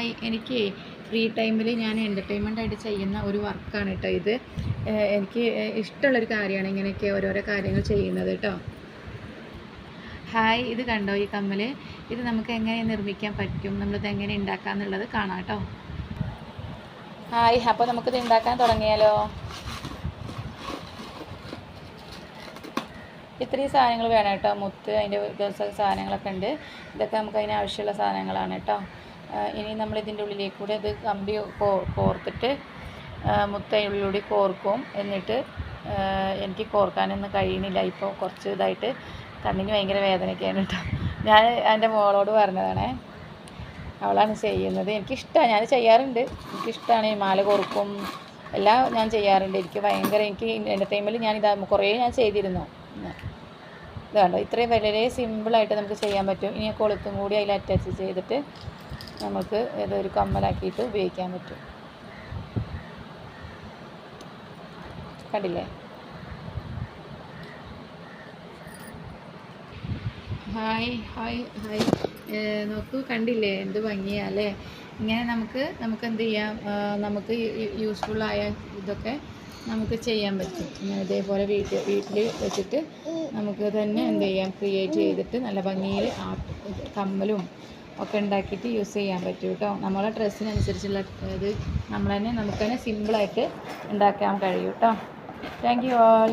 Hi, എനിക്ക് free ടൈമിൽ ഞാൻ എൻ്റർടൈൻമെൻ്റ് ആയിട്ട് ചെയ്യുന്ന ഒരു വർക്കാണ് കേട്ടോ ഇത്. എനിക്ക് ഇഷ്ടമുള്ളൊരു കാര്യമാണ് ഇങ്ങനെയൊക്കെ ഓരോരോ കാര്യങ്ങൾ ചെയ്യുന്നത് കേട്ടോ. ഹായ്, ഇത് കണ്ടോ ഈ കമ്മൽ? ഇത് നമുക്ക് എങ്ങനെ നിർമ്മിക്കാൻ പറ്റും, നമ്മളിത് എങ്ങനെ ഉണ്ടാക്കാം എന്നുള്ളത് കാണാം കേട്ടോ. ഹായ്, അപ്പോൾ നമുക്കിത് ഉണ്ടാക്കാൻ തുടങ്ങിയാലോ? ഇത്രയും സാധനങ്ങൾ വേണം കേട്ടോ. മുത്ത്, അതിൻ്റെ സാധനങ്ങളൊക്കെ ഉണ്ട്. ഇതൊക്കെ നമുക്ക് അതിന് ആവശ്യമുള്ള സാധനങ്ങളാണ് കേട്ടോ. ഇനി നമ്മൾ ഇതിൻ്റെ ഉള്ളിലേക്ക് കൂടെ അത് കമ്പി കോർത്തിട്ട് മുത്ത് അതിൻ്റെ ഉള്ളിലൂടെ കോർക്കും. എന്നിട്ട് എനിക്ക് കോർക്കാനൊന്നും കഴിയുന്നില്ല, ഇപ്പോൾ കുറച്ച് ഇതായിട്ട് കണ്ണിന് ഭയങ്കര വേദനയൊക്കെയാണ് കേട്ടോ. ഞാൻ എൻ്റെ മോളോട് പറഞ്ഞതാണേ, അവളാണ് ചെയ്യുന്നത്. എനിക്കിഷ്ടമാണ്, ഞാൻ ചെയ്യാറുണ്ട്. എനിക്കിഷ്ടമാണ്. ഈ മാല കോർക്കും എല്ലാം ഞാൻ ചെയ്യാറുണ്ട്. എനിക്ക് എൻ്റർടൈൻമെൻറ്റിൽ ഞാനിതാ കുറേ ഞാൻ ചെയ്തിരുന്നു. ഇത് കണ്ടോ, ഇത്രയും വളരെ സിമ്പിളായിട്ട് നമുക്ക് ചെയ്യാൻ പറ്റും. ഇനി കൊളുത്തും കൂടി അതിൽ അറ്റാച്ച് ചെയ്തിട്ട് നമുക്ക് ഏതൊരു കമ്മലാക്കിയിട്ട് ഉപയോഗിക്കാൻ പറ്റും. കണ്ടില്ലേ? ഹായ് ഹായ് ഹായ്, നോക്കൂ, കണ്ടില്ലേ എന്ത് ഭംഗിയാ അല്ലേ? ഇങ്ങനെ നമുക്ക് എന്ത് ചെയ്യാം, നമുക്ക് യൂസ്ഫുള്ളായ ഇതൊക്കെ നമുക്ക് ചെയ്യാൻ പറ്റും. ഇതേപോലെ വീട്ടിൽ വെച്ചിട്ട് നമുക്ക് തന്നെ എന്ത് ചെയ്യാം, ക്രിയേറ്റ് ചെയ്തിട്ട് നല്ല ഭംഗിയിൽ കമ്മലും ഒക്കെ ഉണ്ടാക്കിയിട്ട് യൂസ് ചെയ്യാൻ പറ്റും കേട്ടോ. നമ്മളെ ഡ്രസ്സിനനുസരിച്ചുള്ള ഇത് നമുക്ക് തന്നെ സിമ്പിളായിട്ട് ഉണ്ടാക്കാൻ കഴിയും കേട്ടോ. Thank you all.